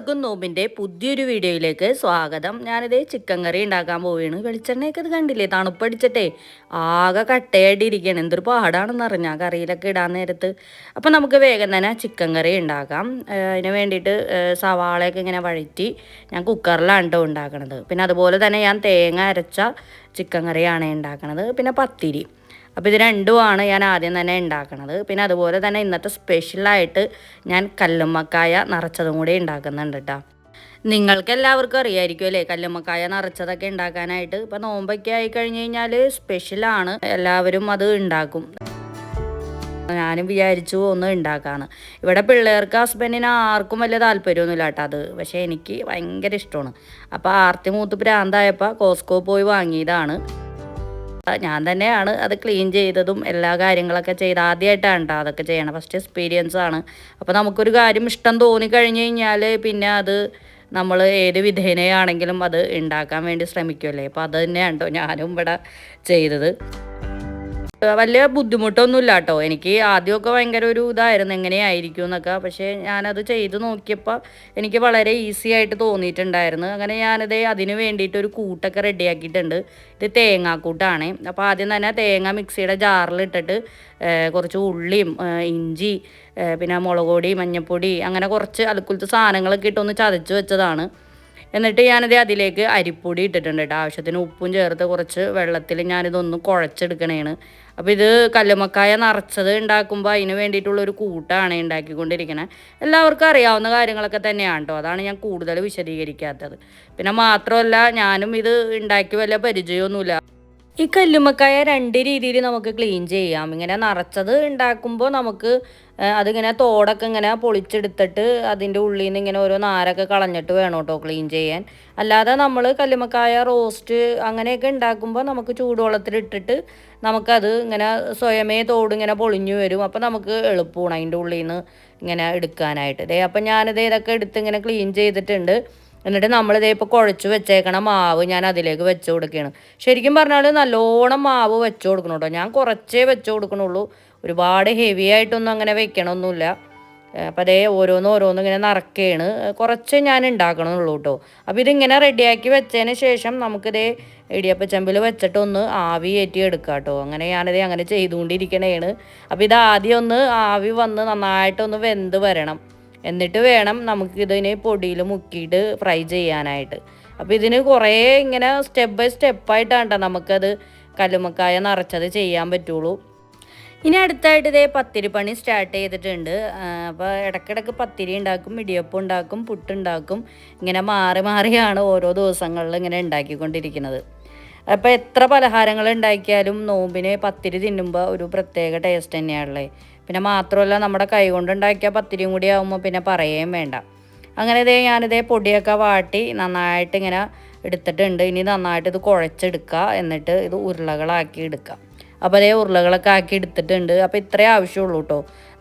എല്ലാവർക്കും നോമ്പിൻ്റെ പുതിയൊരു വീഡിയോയിലേക്ക് സ്വാഗതം. ഞാനിതേ ചിക്കൻ കറി ഉണ്ടാക്കാൻ പോവുകയാണ്. വെളിച്ചെണ്ണയൊക്കെ ഇത് കണ്ടില്ലേ, തണുപ്പടിച്ചിട്ടേ ആകെ കട്ടയായിട്ടിരിക്കുകയാണ്. എന്തൊരു പാടാണെന്ന് അറിഞ്ഞാൽ കറിയിലൊക്കെ ഇടാൻ നേരത്ത്. അപ്പം നമുക്ക് വേഗം തന്നെ ചിക്കൻ കറി ഉണ്ടാക്കാം. അതിന് വേണ്ടിയിട്ട് സവാളയൊക്കെ ഇങ്ങനെ വഴറ്റി ഞാൻ കുക്കറിലാണ് കേട്ടോ ഉണ്ടാക്കണത്. പിന്നെ അതുപോലെ തന്നെ ഞാൻ തേങ്ങ അരച്ച ചിക്കൻ കറിയാണ് ഉണ്ടാക്കണത്. പിന്നെ പത്തിരി. അപ്പോൾ ഇത് രണ്ടുമാണ് ഞാൻ ആദ്യം തന്നെ ഉണ്ടാക്കണത്. പിന്നെ അതുപോലെ തന്നെ ഇന്നത്തെ സ്പെഷ്യലായിട്ട് ഞാൻ കല്ലുമ്മക്കായ നിറച്ചതും കൂടി ഉണ്ടാക്കുന്നുണ്ട് കേട്ടോ. നിങ്ങൾക്ക് എല്ലാവർക്കും അറിയാമായിരിക്കും അല്ലേ കല്ലുമ്മക്കായ നിറച്ചതൊക്കെ ഉണ്ടാക്കാനായിട്ട്. ഇപ്പം നോമ്പൊക്കെ ആയി കഴിഞ്ഞ് കഴിഞ്ഞാൽ സ്പെഷ്യലാണ്, എല്ലാവരും അത് ഉണ്ടാക്കും. ഞാനും വിചാരിച്ചു ഒന്ന് ഉണ്ടാക്കാമെന്ന്. ഇവിടെ പിള്ളേർക്ക് ഹസ്ബൻഡിന് ആർക്കും വലിയ താല്പര്യമൊന്നുമില്ല കേട്ടോ അത്. പക്ഷേ എനിക്ക് ഭയങ്കര ഇഷ്ടമാണ്. അപ്പോൾ ആർത്തി മൂത്ത് പ്രാന്തായപ്പോൾ കോസ്കോ പോയി വാങ്ങിയതാണ്. ഞാൻ തന്നെയാണ് അത് ക്ലീൻ ചെയ്തതും എല്ലാ കാര്യങ്ങളൊക്കെ ചെയ്ത് ആദ്യമായിട്ടാണ് കേട്ടോ അതൊക്കെ ചെയ്യണം. ഫസ്റ്റ് എക്സ്പീരിയൻസ് ആണ്. അപ്പോൾ നമുക്കൊരു കാര്യം ഇഷ്ടം തോന്നിക്കഴിഞ്ഞ് കഴിഞ്ഞാൽ പിന്നെ അത് നമ്മൾ ഏത് വിധേനയാണെങ്കിലും അത് ഉണ്ടാക്കാൻ വേണ്ടി ശ്രമിക്കുമല്ലേ. അപ്പോൾ അത് തന്നെയാണ് കേട്ടോ ഞാനും ഇവിടെ ചെയ്തത്. വലിയ ബുദ്ധിമുട്ടൊന്നുമില്ല കേട്ടോ. എനിക്ക് ആദ്യമൊക്കെ ഭയങ്കര ഒരു ഇതായിരുന്നു എങ്ങനെയായിരിക്കും എന്നൊക്കെ. പക്ഷേ ഞാനത് ചെയ്ത് നോക്കിയപ്പോൾ എനിക്ക് വളരെ ഈസി ആയിട്ട് തോന്നിയിട്ടുണ്ടായിരുന്നു. അങ്ങനെ ഞാനത് അതിന് വേണ്ടിയിട്ട് ഒരു കൂട്ടൊക്കെ റെഡിയാക്കിയിട്ടുണ്ട്. ഇത് തേങ്ങാക്കൂട്ടാണ്. അപ്പോൾ ആദ്യം തന്നെ തേങ്ങ മിക്സിയുടെ ജാറിലിട്ടിട്ട് കുറച്ച് ഉള്ളിയും ഇഞ്ചി പിന്നെ മുളക് പൊടി മഞ്ഞൾപ്പൊടി അങ്ങനെ കുറച്ച് അലുക്കുലത്തെ സാധനങ്ങളൊക്കെ ഇട്ടൊന്ന് ചതച്ച് വെച്ചതാണ്. എന്നിട്ട് ഞാനത് അതിലേക്ക് അരിപ്പൊടി ഇട്ടിട്ടുണ്ട് കേട്ടോ. ആവശ്യത്തിന് ഉപ്പും ചേർത്ത് കുറച്ച് വെള്ളത്തിൽ ഞാനിതൊന്ന് കുഴച്ചെടുക്കണേണ്. അപ്പോൾ ഇത് കല്ലുമ്മക്കായ നിറച്ചത് ഉണ്ടാക്കുമ്പോൾ അതിന് വേണ്ടിയിട്ടുള്ളൊരു കൂട്ടാണ് ഉണ്ടാക്കിക്കൊണ്ടിരിക്കണത്. എല്ലാവർക്കും അറിയാവുന്ന കാര്യങ്ങളൊക്കെ തന്നെയാണ് കേട്ടോ. അതാണ് ഞാൻ കൂടുതൽ വിശദീകരിക്കാത്തത്. പിന്നെ മാത്രമല്ല ഞാനും ഇത് ഉണ്ടാക്കി വലിയ പരിചയമൊന്നുമില്ല. ഈ കല്ലുമ്മക്കായ രണ്ട് രീതിയിൽ നമുക്ക് ക്ലീൻ ചെയ്യാം. ഇങ്ങനെ നിറച്ചത് ഉണ്ടാക്കുമ്പോൾ നമുക്ക് അതിങ്ങനെ തോടൊക്കെ ഇങ്ങനെ പൊളിച്ചെടുത്തിട്ട് അതിൻ്റെ ഉള്ളിൽ നിന്ന് ഇങ്ങനെ ഓരോ നാരൊക്കെ കളഞ്ഞിട്ട് വേണം കേട്ടോ ക്ലീൻ ചെയ്യാൻ. അല്ലാതെ നമ്മൾ കല്ലുമ്മക്കായ റോസ്റ്റ് അങ്ങനെയൊക്കെ ഉണ്ടാക്കുമ്പോൾ നമുക്ക് ചൂടുവെള്ളത്തിലിട്ടിട്ട് നമുക്കത് ഇങ്ങനെ സ്വയമേ തോട് ഇങ്ങനെ പൊളിഞ്ഞു വരും. അപ്പോൾ നമുക്ക് എളുപ്പമാണ് അതിൻ്റെ ഉള്ളിൽ നിന്ന് ഇങ്ങനെ എടുക്കാനായിട്ട്. അപ്പം ഞാനിത് ഇതൊക്കെ എടുത്ത് ഇങ്ങനെ ക്ലീൻ ചെയ്തിട്ടുണ്ട്. എന്നിട്ട് നമ്മളിതേ ഇപ്പോൾ കുഴച്ച് വെച്ചേക്കണ മാവ് ഞാൻ അതിലേക്ക് വെച്ച് കൊടുക്കുകയാണ്. ശരിക്കും പറഞ്ഞാൽ നല്ലോണം മാവ് വെച്ച് കൊടുക്കണം കേട്ടോ. ഞാൻ കുറച്ചേ വെച്ച് കൊടുക്കണുള്ളൂ, ഒരുപാട് ഹെവി ആയിട്ടൊന്നും അങ്ങനെ വെക്കണമൊന്നുമില്ല. അപ്പോൾ അതേ ഓരോന്നും ഇങ്ങനെ നിറക്കുകയാണ്. കുറച്ചേ ഞാൻ ഉണ്ടാക്കണമെന്നുള്ളൂ കേട്ടോ. അപ്പോൾ ഇതിങ്ങനെ റെഡിയാക്കി വെച്ചതിന് ശേഷം നമുക്കിതേ ഇടിയപ്പച്ചമ്പിൽ വെച്ചിട്ടൊന്ന് ആവി കയറ്റി എടുക്കാം കേട്ടോ. അങ്ങനെ ഞാനിത് അങ്ങനെ ചെയ്തുകൊണ്ടിരിക്കണേണ്. അപ്പോൾ ഇത് ആദ്യം ഒന്ന് ആവി വന്ന് നന്നായിട്ടൊന്ന് വെന്ത് വരണം. എന്നിട്ട് വേണം നമുക്കിതിനെ പൊടിയിൽ മുക്കിയിട്ട് ഫ്രൈ ചെയ്യാനായിട്ട്. അപ്പോൾ ഇതിന് കുറേ ഇങ്ങനെ സ്റ്റെപ്പ് ബൈ സ്റ്റെപ്പായിട്ടാണ് കേട്ടോ നമുക്കത് കല്ലുമ്മക്കായ നിറച്ചത് ചെയ്യാൻ പറ്റുള്ളൂ. ഇനി അടുത്തായിട്ട് ഇതേ പത്തിരി പണി സ്റ്റാർട്ട് ചെയ്തിട്ടുണ്ട്. അപ്പോൾ ഇടയ്ക്കിടയ്ക്ക് പത്തിരി ഉണ്ടാക്കും, ഇടിയപ്പം ഉണ്ടാക്കും, പുട്ടുണ്ടാക്കും. ഇങ്ങനെ മാറി മാറിയാണ് ഓരോ ദിവസങ്ങളിൽ ഇങ്ങനെ ഉണ്ടാക്കിക്കൊണ്ടിരിക്കുന്നത്. അപ്പോൾ എത്ര പലഹാരങ്ങൾ ഉണ്ടാക്കിയാലും നോമ്പിന് പത്തിരി തിന്നുമ്പോൾ ഒരു പ്രത്യേക ടേസ്റ്റ് തന്നെയാണല്ലേ. പിന്നെ മാത്രമല്ല നമ്മുടെ കൈ കൊണ്ടുണ്ടാക്കിയ പത്തിരിയും കൂടി ആകുമ്പോൾ പിന്നെ പറയുകയും വേണ്ട. അങ്ങനെ ഞാനിതേ പൊടിയൊക്കെ വാട്ടി നന്നായിട്ട് ഇങ്ങനെ എടുത്തിട്ടുണ്ട്. ഇനി നന്നായിട്ട് ഇത് കുഴച്ചെടുക്കുക, എന്നിട്ട് ഇത് ഉരുളകളാക്കി എടുക്കുക. അപ്പോൾ ഉരുളകളൊക്കെ ആക്കി എടുത്തിട്ടുണ്ട്. അപ്പോൾ ഇത്രേ ആവശ്യമുള്ളൂ കേട്ടോ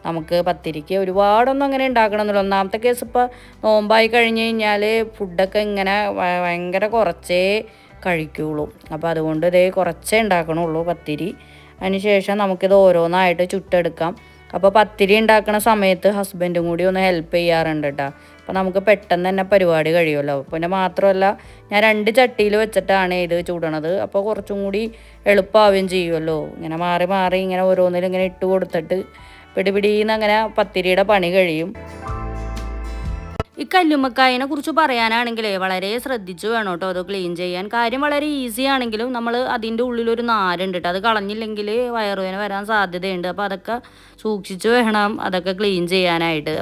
നമുക്ക് പത്തിരിക്ക്. ഒരുപാടൊന്നും അങ്ങനെ ഉണ്ടാക്കണമെന്നില്ല. ഒന്നാമത്തെ കേസ് ഇപ്പോൾ നോമ്പായി കഴിഞ്ഞ് കഴിഞ്ഞാൽ ഫുഡൊക്കെ ഇങ്ങനെ ഭയങ്കര കുറച്ചേ കഴിക്കുള്ളൂ. അപ്പോൾ അതുകൊണ്ട് കുറച്ചേ ഉണ്ടാക്കണുള്ളൂ പത്തിരി. അതിന് ശേഷം നമുക്കിത് ഓരോന്നായിട്ട് ചുട്ടെടുക്കാം. അപ്പോൾ പത്തിരി ഉണ്ടാക്കുന്ന സമയത്ത് ഹസ്ബൻഡും കൂടി ഒന്ന് ഹെൽപ്പ് ചെയ്യാറുണ്ട് കേട്ടോ. അപ്പോൾ നമുക്ക് പെട്ടെന്ന് തന്നെ പരിപാടി കഴിയുമല്ലോ. പിന്നെ മാത്രമല്ല ഞാൻ 2 ചട്ടിയിൽ വെച്ചിട്ടാണ് ഇത് ചൂടണത്. അപ്പോൾ കുറച്ചും കൂടി എളുപ്പമാവുകയും ചെയ്യുമല്ലോ. ഇങ്ങനെ മാറി മാറി ഇങ്ങനെ ഓരോന്നിലും ഇങ്ങനെ ഇട്ട് കൊടുത്തിട്ട് പിടിപിടിന്ന് അങ്ങനെ പത്തിരിയുടെ പണി കഴിയും. ഈ കല്ലുമ്മക്കായനെ കുറിച്ച് പറയാനാണെങ്കിലേ വളരെ ശ്രദ്ധിച്ചു വേണം കേട്ടോ അത് ക്ലീൻ ചെയ്യാൻ. കാര്യം വളരെ ഈസി ആണെങ്കിലും നമ്മൾ അതിൻ്റെ ഉള്ളിലൊരു നാരുണ്ട് കേട്ടോ. അത് കളഞ്ഞില്ലെങ്കിൽ വയറുവേദന വരാൻ സാധ്യതയുണ്ട്. അപ്പോൾ അതൊക്കെ സൂക്ഷിച്ച് വേണം അതൊക്കെ ക്ലീൻ ചെയ്യാനായിട്ട്.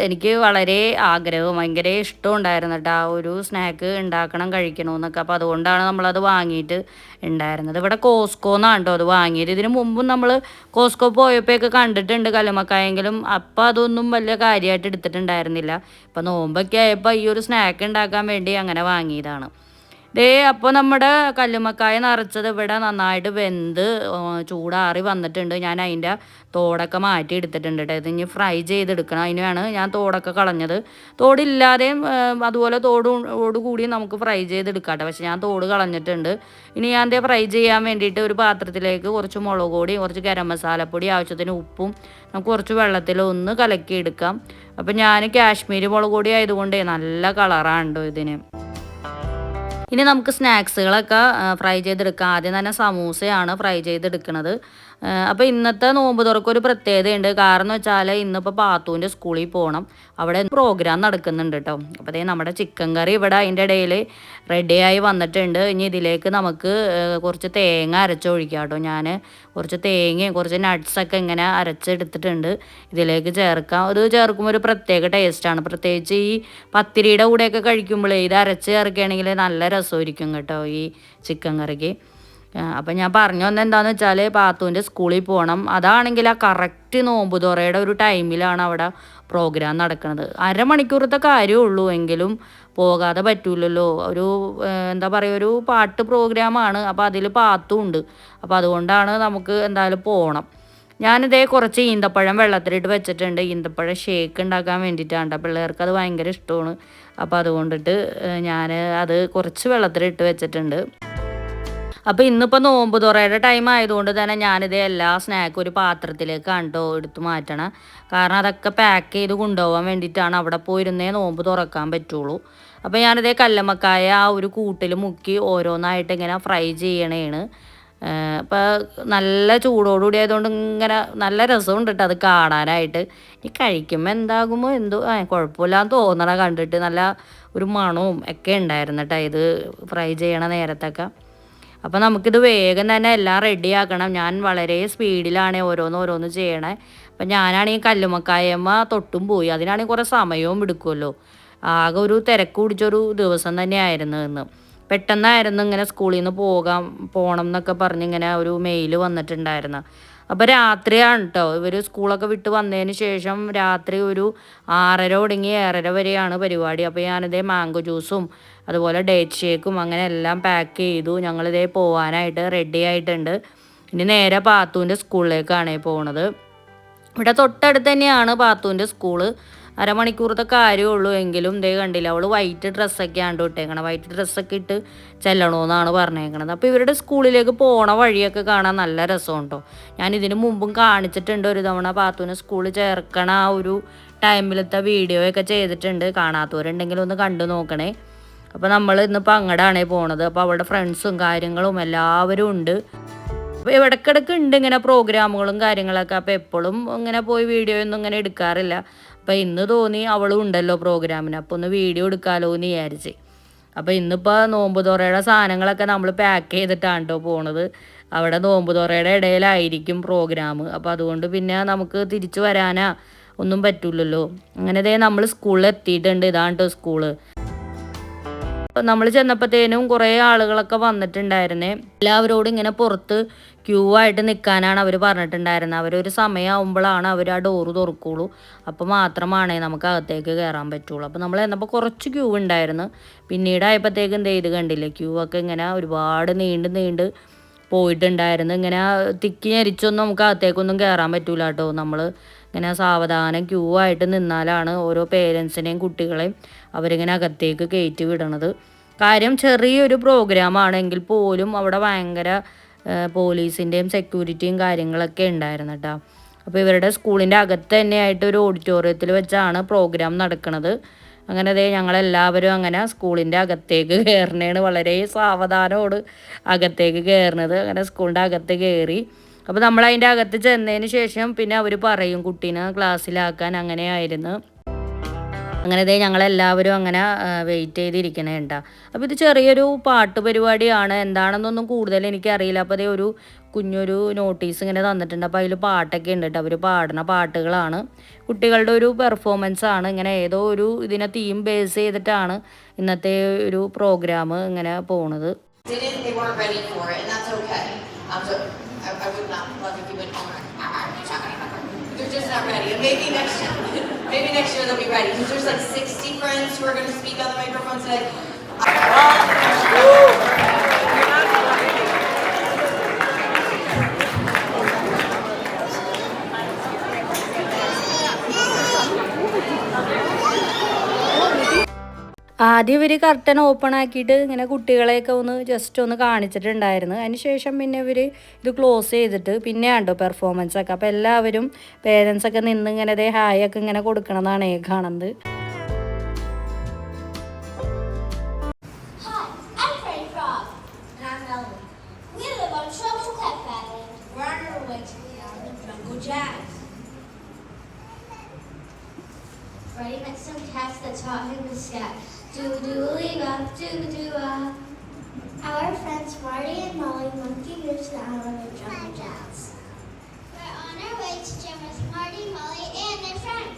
എനിക്ക് വളരെ ആഗ്രഹവും ഭയങ്കര ഇഷ്ടവും ഉണ്ടായിരുന്നു കേട്ടോ ആ ഒരു സ്നാക്ക് ഉണ്ടാക്കണം കഴിക്കണമെന്നൊക്കെ. അപ്പോൾ അതുകൊണ്ടാണ് നമ്മളത് വാങ്ങിയിട്ട് ഉണ്ടായിരുന്നത്. ഇവിടെ കോസ്കോന്നാണ് കേട്ടോ അത് വാങ്ങിയത്. ഇതിന് മുമ്പും നമ്മൾ കോസ്കോ പോയപ്പോഴൊക്കെ കണ്ടിട്ടുണ്ട് കല്ലുമ്മക്കായെങ്കിലും അപ്പോൾ അതൊന്നും വലിയ കാര്യമായിട്ട് എടുത്തിട്ടുണ്ടായിരുന്നില്ല. ഇപ്പോൾ നോമ്പൊക്കെ ആയപ്പോൾ ഈ ഒരു സ്നാക്ക് ഉണ്ടാക്കാൻ വേണ്ടി അങ്ങനെ വാങ്ങിയതാണ്. അപ്പോൾ നമ്മുടെ കല്ലുമ്മക്കായ നിറച്ചത് ഇവിടെ നന്നായിട്ട് വെന്ത് ചൂടാറി വന്നിട്ടുണ്ട്. ഞാൻ അതിൻ്റെ തോടൊക്കെ മാറ്റി എടുത്തിട്ടുണ്ട് കേട്ടോ. ഇത് ഇനി ഫ്രൈ ചെയ്തെടുക്കണം. അതിനാണ് ഞാൻ തോടൊക്കെ കളഞ്ഞത്. തോടില്ലാതെയും അതുപോലെ തോടോടുകൂടി നമുക്ക് ഫ്രൈ ചെയ്തെടുക്കാം കേട്ടോ. പക്ഷെ ഞാൻ തോട് കളഞ്ഞിട്ടുണ്ട്. ഇനി ഞാൻ അതേ ഫ്രൈ ചെയ്യാൻ വേണ്ടിയിട്ട് ഒരു പാത്രത്തിലേക്ക് കുറച്ച് മുളക് പൊടി, കുറച്ച് ഗരം മസാലപ്പൊടി, ആവശ്യത്തിന് ഉപ്പും നമുക്ക് കുറച്ച് വെള്ളത്തിൽ ഒന്ന് കലക്കിയെടുക്കാം. അപ്പം ഞാൻ കാശ്മീരി മുളക് പൊടി ആയതുകൊണ്ടേ നല്ല കളറാണ് കേട്ടോ ഇതിന്. ഇനി നമുക്ക് സ്നാക്സുകളൊക്കെ ഫ്രൈ ചെയ്തെടുക്കാം. ആദ്യം തന്നെ സമൂസയാണ് ഫ്രൈ ചെയ്തെടുക്കുന്നത്. അപ്പോൾ ഇന്നത്തെ നോമ്പ് തുറക്കൊരു പ്രത്യേകതയുണ്ട്. കാരണം വെച്ചാൽ ഇന്നിപ്പോൾ പാത്തൂൻ്റെ സ്കൂളിൽ പോകണം. അവിടെ പ്രോഗ്രാം നടക്കുന്നുണ്ട് കേട്ടോ. അപ്പോൾ നമ്മുടെ ചിക്കൻ കറി ഇവിടെ അതിൻ്റെ ഇടയിൽ റെഡിയായി വന്നിട്ടുണ്ട്. ഇനി ഇതിലേക്ക് നമുക്ക് കുറച്ച് തേങ്ങ അരച്ചൊഴിക്കാം കേട്ടോ. ഞാൻ കുറച്ച് തേങ്ങയും കുറച്ച് നട്ട്സൊക്കെ ഇങ്ങനെ അരച്ചെടുത്തിട്ടുണ്ട്. ഇതിലേക്ക് ചേർക്കാം. ഇത് ചേർക്കുമ്പോൾ ഒരു പ്രത്യേക ടേസ്റ്റാണ്. പ്രത്യേകിച്ച് ഈ പത്തിരിയുടെ കൂടെയൊക്കെ കഴിക്കുമ്പോഴേ ഇത് അരച്ച് ചേർക്കുകയാണെങ്കിൽ നല്ല രസമായിരിക്കും കേട്ടോ ഈ ചിക്കൻ കറിക്ക്. അപ്പം ഞാൻ പറഞ്ഞു വന്നത് എന്താണെന്ന് വെച്ചാൽ പാത്തൂൻ്റെ സ്കൂളിൽ പോകണം. അതാണെങ്കിൽ ആ കറക്റ്റ് നോമ്പ് തുറയുടെ ഒരു ടൈമിലാണ് അവിടെ പ്രോഗ്രാം നടക്കുന്നത്. അരമണിക്കൂറത്തെ കാര്യമേ ഉള്ളൂ, എങ്കിലും പോകാതെ പറ്റൂലല്ലോ. ഒരു എന്താ പറയുക, ഒരു പാട്ട് പ്രോഗ്രാമാണ്. അപ്പോൾ അതിൽ പാത്തും ഉണ്ട്. അപ്പോൾ അതുകൊണ്ടാണ് നമുക്ക് എന്തായാലും പോകണം. ഞാനിതേ കുറച്ച് ഈന്തപ്പഴം വെള്ളത്തിലിട്ട് വെച്ചിട്ടുണ്ട്. ഈന്തപ്പഴം ഷേക്ക് ഉണ്ടാക്കാൻ വേണ്ടിയിട്ടാണ്. പിള്ളേർക്ക് അത് ഭയങ്കര ഇഷ്ടമാണ്. അപ്പോൾ അതുകൊണ്ടിട്ട് ഞാൻ അത് കുറച്ച് വെള്ളത്തിലിട്ട് വെച്ചിട്ടുണ്ട്. അപ്പോൾ ഇന്നിപ്പോൾ നോമ്പ് തുറയുടെ ടൈം ആയതുകൊണ്ട് തന്നെ ഞാനിത് എല്ലാ സ്നാക്കും ഒരു പാത്രത്തിലേക്കാണ് കേട്ടോ എടുത്ത് മാറ്റണം. കാരണം അതൊക്കെ പാക്ക് ചെയ്ത് കൊണ്ടുപോകാൻ വേണ്ടിയിട്ടാണ്. അവിടെ പോയിരുന്നേ നോമ്പ് തുറക്കാൻ പറ്റുള്ളൂ. അപ്പോൾ ഞാനിതേ കല്ലുമ്മക്കായ ആ ഒരു കൂട്ടിൽ മുക്കി ഓരോന്നായിട്ട് ഇങ്ങനെ ഫ്രൈ ചെയ്യണേണ്. അപ്പോൾ നല്ല ചൂടോടുകൂടി ആയതുകൊണ്ട് ഇങ്ങനെ നല്ല രസമുണ്ട് കേട്ടോ അത് കാണാനായിട്ട്. ഈ കഴിക്കുമ്പോൾ എന്താകുമോ എന്തോ കുഴപ്പമില്ലാന്ന് തോന്നണ കണ്ടിട്ട്. നല്ല ഒരു മണവും ഒക്കെ ഉണ്ടായിരുന്നു കേട്ടോ ഇത് ഫ്രൈ ചെയ്യണ നേരത്തൊക്കെ. അപ്പോൾ നമുക്കിത് വേഗം തന്നെ എല്ലാം റെഡിയാക്കണം. ഞാൻ വളരെ സ്പീഡിലാണ് ഓരോന്ന് ചെയ്യണേ. അപ്പം ഞാനാണെങ്കിൽ കല്ലുമ്മക്കായമ്മ തൊട്ടും പോയി. അതിനാണെങ്കിൽ കുറേ സമയവും എടുക്കുമല്ലോ. ആകെ ഒരു തിരക്ക് പിടിച്ചൊരു ദിവസം തന്നെയായിരുന്നു ഇന്ന്. പെട്ടെന്നായിരുന്നു ഇങ്ങനെ സ്കൂളിൽ നിന്ന് പോകണം എന്നൊക്കെ പറഞ്ഞ് ഇങ്ങനെ ഒരു മെയിൽ വന്നിട്ടുണ്ടായിരുന്നു. അപ്പോൾ രാത്രിയാണ് കേട്ടോ ഇവർ സ്കൂളൊക്കെ വിട്ട് വന്നതിന് ശേഷം രാത്രി ഒരു 6:30 തുടങ്ങി 7:30 വരെയാണ് പരിപാടി. അപ്പോൾ ഞാനിതേ മാംഗോ ജ്യൂസും അതുപോലെ ഡേറ്റ് ഷേക്കും അങ്ങനെ എല്ലാം പാക്ക് ചെയ്തു. ഞങ്ങളിതേ പോകാനായിട്ട് റെഡി ആയിട്ടുണ്ട്. ഇനി നേരെ പാത്തൂൻ്റെ സ്കൂളിലേക്കാണ് പോകുന്നത്. ഇവിടെ തൊട്ടടുത്ത് തന്നെയാണ് പാത്തൂൻ്റെ സ്കൂള്. അരമണിക്കൂറത്തെ കാര്യമേ ഉള്ളൂ. എങ്കിലും ഇതേ കണ്ടില്ല, അവൾ വൈറ്റ് ഡ്രസ്സൊക്കെയാണ് ഇട്ടേക്കണം. വൈറ്റ് ഡ്രസ്സൊക്കെ ഇട്ട് ചെല്ലണമെന്നാണ് പറഞ്ഞേക്കണത്. അപ്പോൾ ഇവരുടെ സ്കൂളിലേക്ക് പോണ വഴിയൊക്കെ കാണാൻ നല്ല രസമുണ്ടോ. ഞാൻ ഇതിന് മുമ്പും കാണിച്ചിട്ടുണ്ട് ഒരു തവണ. പാത്തൂനെ സ്കൂളിൽ ചേർക്കണ ആ ഒരു ടൈമിലത്തെ വീഡിയോ ഒക്കെ ചെയ്തിട്ടുണ്ട്. കാണാത്തവരുണ്ടെങ്കിൽ ഒന്ന് കണ്ടു നോക്കണേ. അപ്പോൾ നമ്മൾ ഇന്നിപ്പോൾ അങ്ങടാണേ പോണത്. അപ്പോൾ അവിടെ ഫ്രണ്ട്സും കാര്യങ്ങളും എല്ലാവരും ഉണ്ട്. അപ്പോൾ ഇടയ്ക്കിടയ്ക്ക് ഉണ്ട് ഇങ്ങനെ പ്രോഗ്രാമുകളും കാര്യങ്ങളൊക്കെ. അപ്പോൾ എപ്പോഴും ഇങ്ങനെ പോയി വീഡിയോ ഒന്നും ഇങ്ങനെ എടുക്കാറില്ല. അപ്പോൾ ഇന്ന് തോന്നി അവളും ഉണ്ടല്ലോ പ്രോഗ്രാമിന്, അപ്പോൾ ഒന്ന് വീഡിയോ എടുക്കാമല്ലോ എന്ന് വിചാരിച്ച്. അപ്പോൾ ഇന്നിപ്പോൾ നോമ്പ് തുറയുടെ സാധനങ്ങളൊക്കെ നമ്മൾ പാക്ക് ചെയ്തിട്ടാണ് കേട്ടോ പോണത്. അവിടെ നോമ്പ് തുറയുടെ ഇടയിലായിരിക്കും പ്രോഗ്രാം. അപ്പോൾ അതുകൊണ്ട് പിന്നെ നമുക്ക് തിരിച്ചു വരാനാ ഒന്നും പറ്റില്ലല്ലോ. അങ്ങനെ നമ്മൾ സ്കൂളിൽ എത്തിയിട്ടുണ്ട്. ഇതാണ് കേട്ടോ സ്കൂള്. നമ്മൾ ചെന്നപ്പോഴത്തേനും കുറേ ആളുകളൊക്കെ വന്നിട്ടുണ്ടായിരുന്നേ. എല്ലാവരോടും ഇങ്ങനെ പുറത്ത് ക്യൂ ആയിട്ട് നിൽക്കാനാണ് അവർ പറഞ്ഞിട്ടുണ്ടായിരുന്നത്. അവരൊരു സമയമാകുമ്പോഴാണ് അവർ ആ ഡോറ് തുറക്കുള്ളൂ. അപ്പോൾ മാത്രമാണേ നമുക്ക് അകത്തേക്ക് കയറാൻ പറ്റുള്ളൂ. അപ്പോൾ നമ്മൾ ചെന്നപ്പോൾ കുറച്ച് ക്യൂ ഉണ്ടായിരുന്നു. പിന്നീട് ആയപ്പോഴത്തേക്കും എന്ത് ചെയ്ത് കണ്ടില്ലേ, ക്യൂ ഒക്കെ ഇങ്ങനെ ഒരുപാട് നീണ്ട് പോയിട്ടുണ്ടായിരുന്നു. ഇങ്ങനെ തിക്കി ഞെരിച്ചൊന്നും നമുക്ക് അകത്തേക്കൊന്നും കയറാൻ പറ്റൂല കേട്ടോ. നമ്മൾ ഇങ്ങനെ സാവധാനം ക്യൂ ആയിട്ട് നിന്നാലാണ് ഓരോ പേരൻസിനെയും കുട്ടികളെയും അവരിങ്ങനെ അകത്തേക്ക് കയറ്റി വിടണത്. കാര്യം ചെറിയൊരു പ്രോഗ്രാമാണെങ്കിൽ പോലും അവിടെ ഭയങ്കര പോലീസിൻ്റെയും സെക്യൂരിറ്റിയും കാര്യങ്ങളൊക്കെ ഉണ്ടായിരുന്നു കേട്ടോ. അപ്പോൾ ഇവരുടെ സ്കൂളിൻ്റെ അകത്ത് തന്നെയായിട്ട് ഒരു ഓഡിറ്റോറിയത്തിൽ വെച്ചാണ് പ്രോഗ്രാം നടക്കുന്നത്. അങ്ങനെ ഞങ്ങളെല്ലാവരും അങ്ങനെ സ്കൂളിൻ്റെ അകത്തേക്ക് കയറണേണ്. വളരെ സാവധാനമോട് അകത്തേക്ക് കയറുന്നത്. അങ്ങനെ സ്കൂളിൻ്റെ അകത്ത് കയറി. അപ്പോൾ നമ്മൾ അതിൻ്റെ അകത്ത് ചെന്നതിന് ശേഷം പിന്നെ അവർ പറയും കുട്ടീനെ ക്ലാസ്സിലാക്കാൻ. അങ്ങനെയായിരുന്നു. അങ്ങനെ ഞങ്ങളെല്ലാവരും അങ്ങനെ വെയിറ്റ് ചെയ്തിരിക്കണേ ഉണ്ടാ. അപ്പോൾ ഇത് ചെറിയൊരു പാട്ട് പരിപാടിയാണ്. എന്താണെന്നൊന്നും കൂടുതൽ എനിക്കറിയില്ല. അപ്പോൾ ഒരു കുഞ്ഞൊരു നോട്ടീസ് ഇങ്ങനെ തന്നിട്ടുണ്ട്. അപ്പോൾ അതിൽ പാട്ടൊക്കെ ഉണ്ട് കേട്ടോ. അവർ പാടുന്ന പാട്ടുകളാണ്. കുട്ടികളുടെ ഒരു പെർഫോമൻസ് ആണ്. ഇങ്ങനെ ഏതോ ഒരു ഇതിനെ തീം ബേസ് ചെയ്തിട്ടാണ് ഇന്നത്തെ ഒരു പ്രോഗ്രാം ഇങ്ങനെ പോണത്. I would not love if you went home and they're just not ready. And maybe next year they'll be ready. Because there's like 60 friends who are going to speak on the microphone today. ആദ്യം ഇവർ curtain open ആക്കിയിട്ട് ഇങ്ങനെ കുട്ടികളെയൊക്കെ ഒന്ന് just ഒന്ന് കാണിച്ചിട്ടുണ്ടായിരുന്നു. അതിന് ശേഷം പിന്നെ ഇവർ ഇത് ക്ലോസ് ചെയ്തിട്ട് പിന്നെ കണ്ടോ പെർഫോമൻസ് ഒക്കെ. അപ്പോൾ എല്ലാവരും പേരൻസൊക്കെ നിന്ന് ഇങ്ങനെ അതേ ഹായ് ഒക്കെ ഇങ്ങനെ കൊടുക്കണതാണ് കാണുന്നത്. Freddie met some cats that taught him to scat. Doo-doo-lee-bop, doo-doo-ah. Our friends Marty and Molly monkey moves the island of Jungle Jazz. We're on our way to gym with Marty, Molly, and their friends.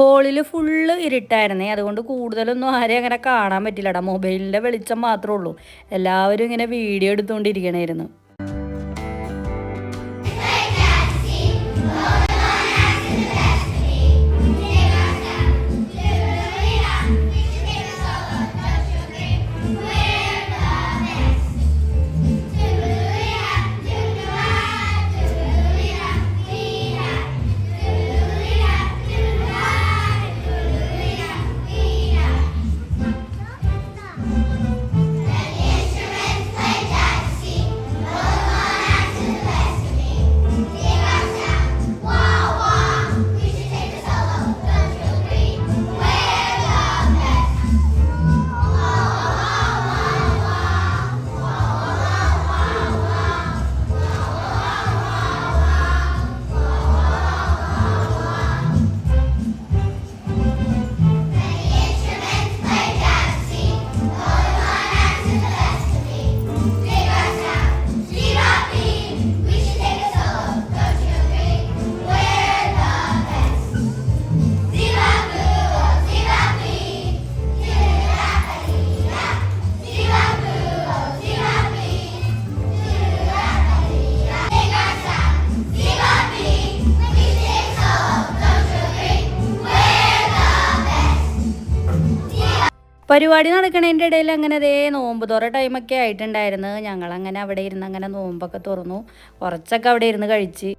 ഹോളിൽ full ഇരുട്ടായിരുന്നേ, അതുകൊണ്ട് കൂടുതലൊന്നും ആരെയും അങ്ങനെ കാണാൻ പറ്റില്ലടാ. മൊബൈലിൻ്റെ വെളിച്ചം മാത്രമേ ഉള്ളൂ. എല്ലാവരും ഇങ്ങനെ വീഡിയോ എടുത്തുകൊണ്ടിരിക്കണമായിരുന്നു. പരിപാടി നടക്കണതിൻ്റെ ഇടയിൽ അങ്ങനെ അതേ നോമ്പ് തുറ ടൈമൊക്കെ ആയിട്ടുണ്ടായിരുന്നു. ഞങ്ങളങ്ങനെ അവിടെ ഇരുന്ന് അങ്ങനെ നോമ്പൊക്കെ തുറന്നു. കുറച്ചൊക്കെ അവിടെ ഇരുന്ന് കഴിച്ച്.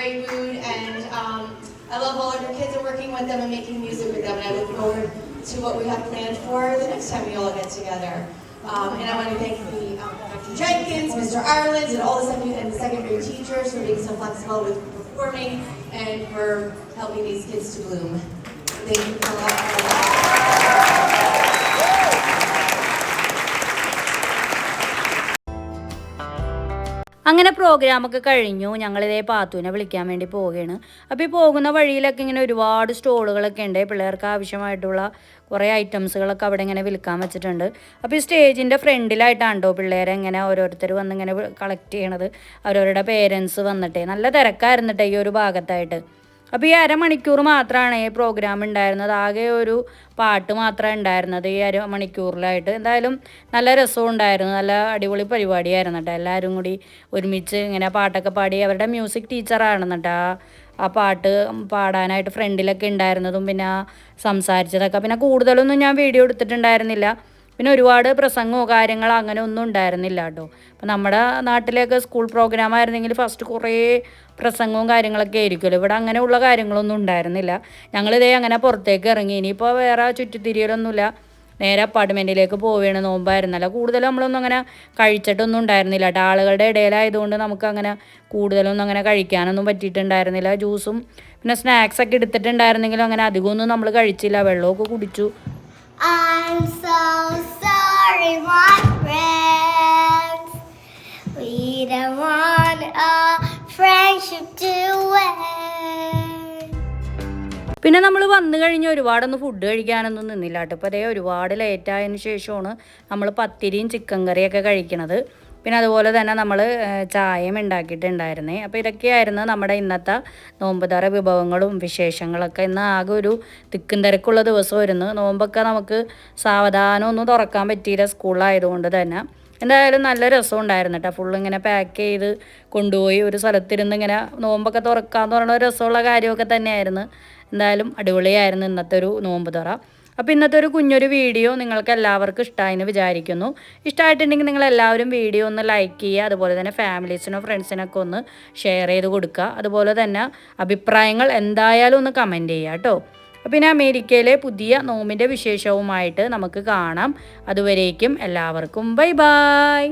Great mood, and I love all of your kids and working with them and making music with them, and I look forward to what we have planned for the next time we all get together. And I want to thank Dr. Jenkins, Mr. Ireland, and all the second grade teachers for being so flexible with performing and for helping these kids to bloom. Thank you for that. അങ്ങനെ പ്രോഗ്രാമൊക്കെ കഴിഞ്ഞു. ഞങ്ങളിതേ പാത്തുവിനെ വിളിക്കാൻ വേണ്ടി പോവുകയാണ്. അപ്പോൾ ഈ പോകുന്ന വഴിയിലൊക്കെ ഇങ്ങനെ ഒരുപാട് സ്റ്റോളുകളൊക്കെ ഉണ്ട്. പിള്ളേർക്ക് ആവശ്യമായിട്ടുള്ള കുറേ ഐറ്റംസുകളൊക്കെ അവിടെ ഇങ്ങനെ വിൽക്കാൻ വെച്ചിട്ടുണ്ട്. അപ്പോൾ ഈ സ്റ്റേജിൻ്റെ ഫ്രണ്ടിലായിട്ടാണ് കേട്ടോ പിള്ളേരെ ഇങ്ങനെ ഓരോരുത്തർ വന്ന് ഇങ്ങനെ കളക്ട് ചെയ്യണത്. അവരവരുടെ പേരൻസ് വന്നിട്ടേ നല്ല തിരക്കായിരുന്നു കേട്ടോ ഈ ഒരു ഭാഗത്തായിട്ട്. അപ്പോൾ ഈ അരമണിക്കൂർ മാത്രമാണ് ഈ പ്രോഗ്രാം ഉണ്ടായിരുന്നത്. ആകെ ഒരു പാട്ട് മാത്രമേ ഉണ്ടായിരുന്നത് ഈ അരമണിക്കൂറിലായിട്ട്. എന്തായാലും നല്ല രസവും ഉണ്ടായിരുന്നു. നല്ല അടിപൊളി പരിപാടിയായിരുന്നു കേട്ടോ. എല്ലാവരും കൂടി ഒരുമിച്ച് ഇങ്ങനെ പാട്ടൊക്കെ പാടി. അവരുടെ മ്യൂസിക് ടീച്ചറാണ് കേട്ടോ ആ പാട്ട് പാടാനായിട്ട് ഫ്രണ്ടിലൊക്കെ ഉണ്ടായിരുന്നതും പിന്നെ സംസാരിച്ചതൊക്കെ. പിന്നെ കൂടുതലൊന്നും ഞാൻ വീഡിയോ എടുത്തിട്ടുണ്ടായിരുന്നില്ല. പിന്നെ ഒരുപാട് പ്രസംഗമോ കാര്യങ്ങളോ അങ്ങനെ ഒന്നും ഉണ്ടായിരുന്നില്ല കേട്ടോ. അപ്പോൾ നമ്മുടെ നാട്ടിലേക്ക് സ്കൂൾ പ്രോഗ്രാം ആയിരുന്നെങ്കിൽ ഫസ്റ്റ് കുറേ പ്രസംഗവും കാര്യങ്ങളൊക്കെ ആയിരിക്കുമല്ലോ. ഇവിടെ അങ്ങനെയുള്ള കാര്യങ്ങളൊന്നും ഉണ്ടായിരുന്നില്ല. ഞങ്ങളിതേ അങ്ങനെ പുറത്തേക്ക് ഇറങ്ങി. ഇനിയിപ്പോൾ വേറെ ചുറ്റിത്തിരിയലൊന്നുമില്ല. നേരെ അപ്പാർട്ട്മെൻറ്റിലേക്ക് പോവുകയാണ്. നോമ്പായിരുന്നല്ല. കൂടുതലും നമ്മളൊന്നും അങ്ങനെ കഴിച്ചിട്ടൊന്നും ഉണ്ടായിരുന്നില്ല കേട്ടോ. ആളുകളുടെ ഇടയിലായതുകൊണ്ട് നമുക്ക് അങ്ങനെ കൂടുതലൊന്നും അങ്ങനെ കഴിക്കാനൊന്നും പറ്റിയിട്ടുണ്ടായിരുന്നില്ല. ജ്യൂസും പിന്നെ സ്നാക്സൊക്കെ എടുത്തിട്ടുണ്ടായിരുന്നെങ്കിലും അങ്ങനെ അധികമൊന്നും നമ്മൾ കഴിച്ചില്ല. വെള്ളമൊക്കെ കുടിച്ചു. I'm so sorry, my friends. We don't want our friendship to end. പിന്നെ നമ്മൾ വന്നു കഴിഞ്ഞ് ഒരുപാടൊന്നും ഫുഡ് കഴിക്കാനൊന്നും നിന്നില്ല കേട്ടോ. ഇപ്പോൾ അതേ ഒരുപാട് ലേറ്റായതിന് ശേഷമാണ് നമ്മൾ പത്തിരിയും ചിക്കൻ കറിയൊക്കെ കഴിക്കണത്. പിന്നെ അതുപോലെ തന്നെ നമ്മൾ ചായയും ഉണ്ടാക്കിയിട്ടുണ്ടായിരുന്നേ. അപ്പോൾ ഇതൊക്കെയായിരുന്നു നമ്മുടെ ഇന്നത്തെ നോമ്പുതറ വിഭവങ്ങളും വിശേഷങ്ങളൊക്കെ. ഇന്ന് ആകെ ഒരു തിക്കും തിരക്കുള്ള ദിവസമായിരുന്നു. നോമ്പൊക്കെ നമുക്ക് സാവധാനം ഒന്നും തുറക്കാൻ പറ്റിയില്ല സ്കൂളിലായതുകൊണ്ട് തന്നെ. എന്തായാലും നല്ല രസം ഉണ്ടായിരുന്നു കേട്ടോ. ഫുള്ള് ഇങ്ങനെ പാക്ക് ചെയ്ത് കൊണ്ടുപോയി ഒരു സ്ഥലത്തിരുന്ന് ഇങ്ങനെ നോമ്പൊക്കെ തുറക്കാമെന്ന് പറയുന്ന രസമുള്ള കാര്യമൊക്കെ തന്നെയായിരുന്നു. എന്തായാലും അടിപൊളിയായിരുന്നു ഇന്നത്തെ ഒരു നോമ്പ് തുറ. അപ്പോൾ ഇന്നത്തെ ഒരു കുഞ്ഞൊരു വീഡിയോ നിങ്ങൾക്ക് എല്ലാവർക്കും ഇഷ്ടമായെന്ന് വിചാരിക്കുന്നു. ഇഷ്ടമായിട്ടുണ്ടെങ്കിൽ നിങ്ങളെല്ലാവരും വീഡിയോ ഒന്ന് ലൈക്ക് ചെയ്യുക. അതുപോലെ തന്നെ ഫാമിലീസിനോ ഫ്രണ്ട്സിനൊക്കെ ഒന്ന് ഷെയർ ചെയ്ത് കൊടുക്കുക. അതുപോലെ തന്നെ അഭിപ്രായങ്ങൾ എന്തായാലും ഒന്ന് കമൻറ്റ് ചെയ്യുക കേട്ടോ. പിന്നെ അമേരിക്കയിലെ പുതിയ നോമ്പിൻ്റെ വിശേഷവുമായിട്ട് നമുക്ക് കാണാം. അതുവരേക്കും എല്ലാവർക്കും ബൈ ബൈ.